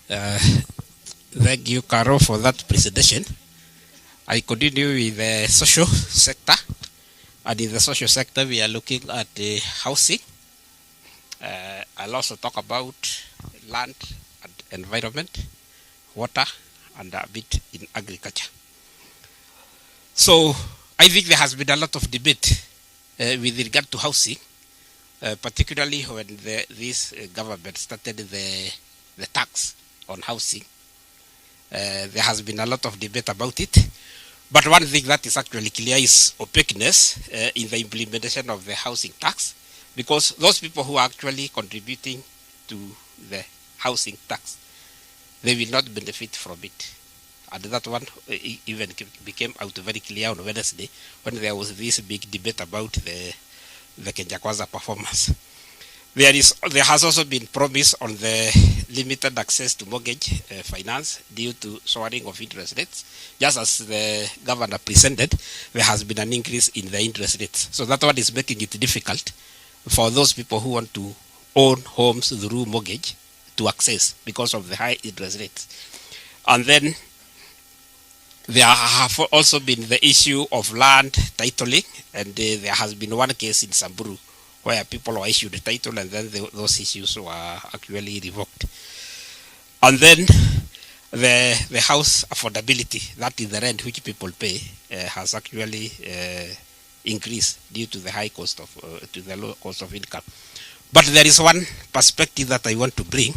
Uh, Thank you, Caro, for that presentation. I continue with the social sector. And in the social sector, we are looking at the housing. I'll also talk about land and environment, water, and a bit in agriculture. So I think there has been a lot of debate with regard to housing, particularly when this government started the tax on housing. There has been a lot of debate about it. But one thing that is actually clear is opaqueness in the implementation of the housing tax, because those people who are actually contributing to the housing tax, they will not benefit from it. And that one even became out very clear on Wednesday when there was this big debate about the Kenya Kwanza performance. There has also been promise on the limited access to mortgage finance due to soaring of interest rates. Just as the governor presented, there has been an increase in the interest rates. So that one is making it difficult for those people who want to own homes through mortgage to access because of the high interest rates. And then there have also been the issue of land titling, and there has been one case in Samburu where people were issued a title and then those issues were actually revoked. And then the house affordability, that is the rent which people pay, has actually increased due to the high cost of, to the low cost of income. But there is one perspective that I want to bring.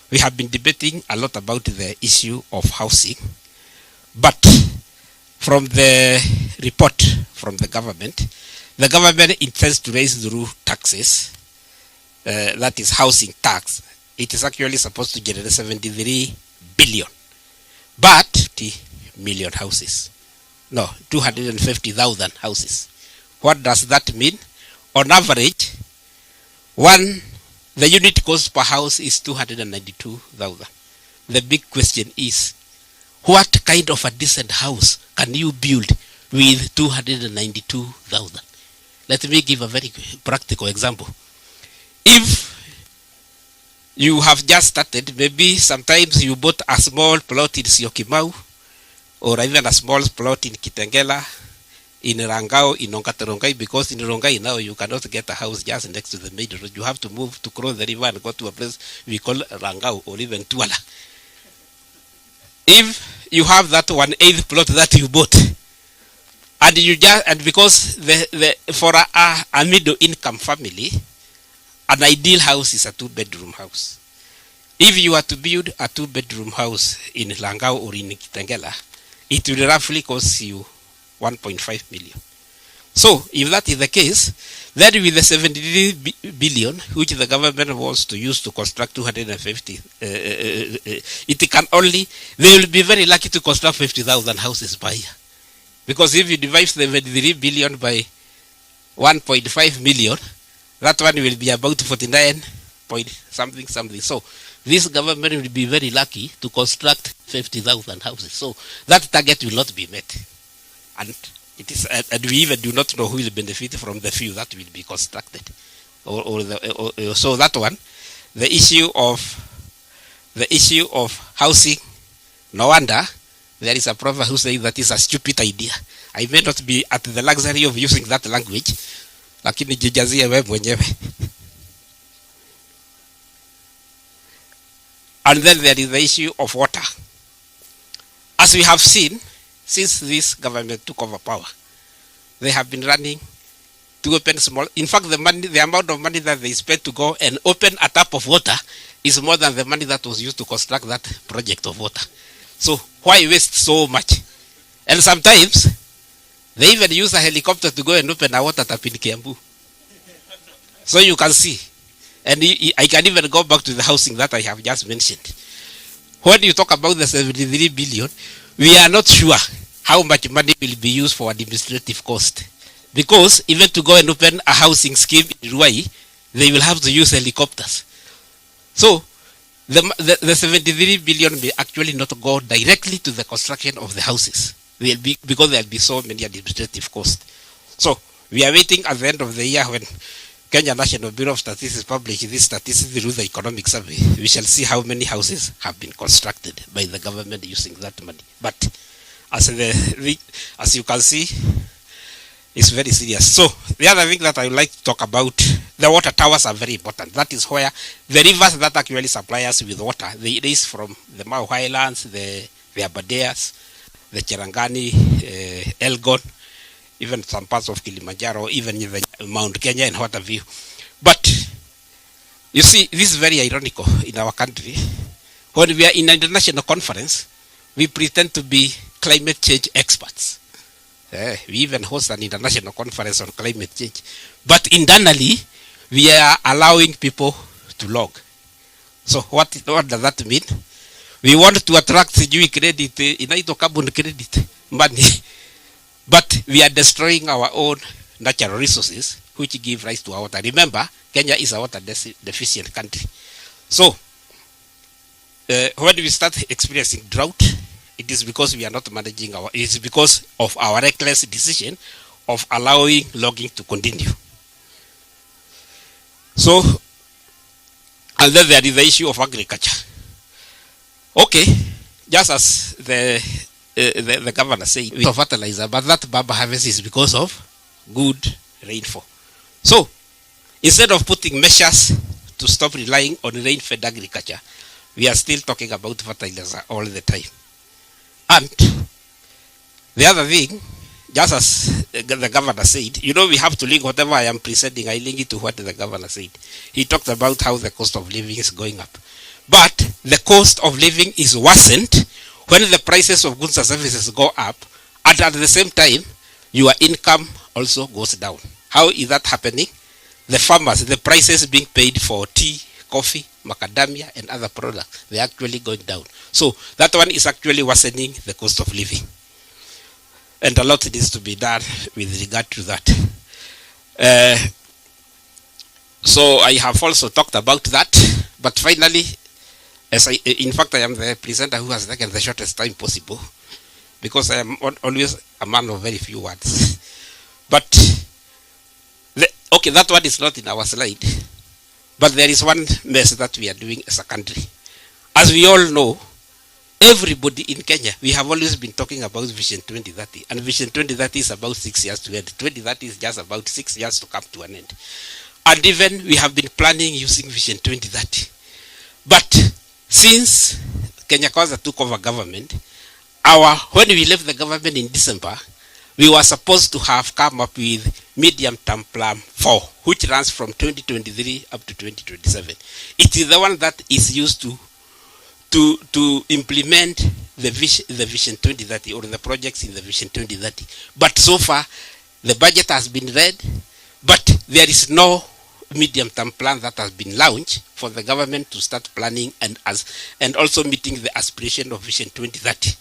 We have been debating a lot about the issue of housing, but from the report from the government intends to raise through taxes, that is housing tax. It is actually supposed to generate 73 billion, but 50 million houses. No, 250,000 houses. What does that mean? On average, the unit cost per house is 292,000. The big question is, what kind of a decent house can you build with 292,000? Let me give a very practical example. If you have just started, maybe sometimes you bought a small plot in Syokimau, or even a small plot in Kitengela, in Rangao, in Onkaterongai, because in Rongai now you cannot get a house just next to the main road. You have to move to cross the river and go to a place we call Rangao or even Tuala. If you have that 1/8 plot that you bought, and you just, and because for a middle income family, an ideal house is a 2-bedroom house. If you are to build a 2-bedroom house in Langao or in Kitengela, it will roughly cost you 1.5 million. So if that is the case, then with the 73 billion which the government wants to use to construct 250, it can only, they will be very lucky to construct 50,000 houses per year. Because if you divide 73 billion by 1.5 million, that one will be about 49 point something. So this government will be very lucky to construct 50,000 houses. So that target will not be met. And it is, and we even do not know who will benefit from the few that will be constructed. So that one, the issue of housing, no wonder there is a proverb who says that is a stupid idea. I may not be at the luxury of using that language, lakini jijazie wewe mwenyewe. And then there is the issue of water. As we have seen, since this government took over power, they have been running to open small. In fact, the amount of money that they spent to go and open a tap of water is more than the money that was used to construct that project of water. So why waste so much? And sometimes they even use a helicopter to go and open a water tap in Kiambu. So you can see. And I can even go back to the housing that I have just mentioned. When you talk about the 73 billion, we are not sure how much money will be used for administrative cost. Because even to go and open a housing scheme in Ruai, they will have to use helicopters. So the 73 billion may actually not go directly to the construction of the houses. Because there will be so many administrative costs. So we are waiting at the end of the year when Kenya National Bureau of Statistics published this statistics through the economic survey, we shall see how many houses have been constructed by the government using that money. But as you can see, it's very serious. So the other thing that I would like to talk about, the water towers are very important. That is where the rivers that actually supply us with water, they raise from the Mau Highlands, the Abadeas, the Cherangani, Elgon, even some parts of Kilimanjaro, even the Mount Kenya and what have you. But you see, this is very ironical in our country. When we are in an international conference, we pretend to be climate change experts. We even host an international conference on climate change. But internally, we are allowing people to log. So what does that mean? We want to attract credit, inaitwa carbon credit money. But we are destroying our own natural resources, which give rise to our water. Remember, Kenya is a water deficient country. So, when we start experiencing drought, it is because we are not managing it is because of our reckless decision of allowing logging to continue. So, and then there is the issue of agriculture. Okay, just as the governor said, we have fertilizer, but that baba harvest is because of good rainfall. So, instead of putting measures to stop relying on rain-fed agriculture, we are still talking about fertilizer all the time. And the other thing, just as the governor said, you know, we have to link whatever I am presenting, I link it to what the governor said. He talked about how the cost of living is going up. But the cost of living is worsened when the prices of goods and services go up, and at the same time, your income also goes down. How is that happening? The farmers, the prices being paid for tea, coffee, macadamia, and other products, they're actually going down. So that one is actually worsening the cost of living. And a lot needs to be done with regard to that. So I have also talked about that, but finally, in fact, I am the presenter who has taken the shortest time possible, because I am always a man of very few words. But, okay, that one is not in our slide, but there is one mess that we are doing as a country. As we all know, everybody in Kenya, we have always been talking about Vision 2030, and Vision 2030 is about 6 years to end. 2030 is just about 6 years to come to an end. And even we have been planning using Vision 2030. But since Kenya Kwanza took over government, when we left the government in December, we were supposed to have come up with medium-term plan 4, which runs from 2023 up to 2027. It is the one that is used to implement the Vision 2030 or the projects in the Vision 2030. But so far, the budget has been read, but there is no medium-term plan that has been launched for the government to start planning and also meeting the aspiration of Vision 2030.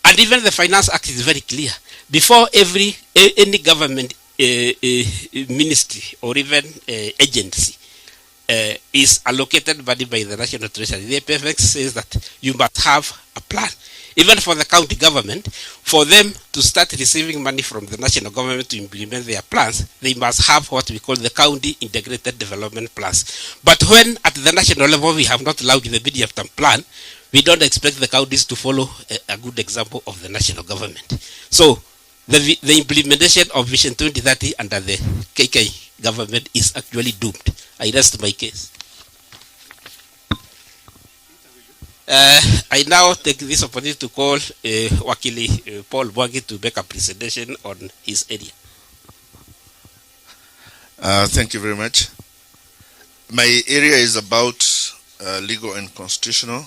And even the Finance Act is very clear. Before any government ministry or even agency is allocated money by the National Treasury, the PFX says that you must have a plan. Even for the county government, for them to start receiving money from the national government to implement their plans, they must have what we call the county integrated development plans. But when at the national level we have not allowed the medium-term plan, we don't expect the counties to follow a good example of the national government. So the implementation of Vision 2030 under the KK government is actually doomed. I rest my case. I now take this opportunity to call Wakili Paul Mwangi to make a presentation on his area. Thank you very much. My area is about legal and constitutional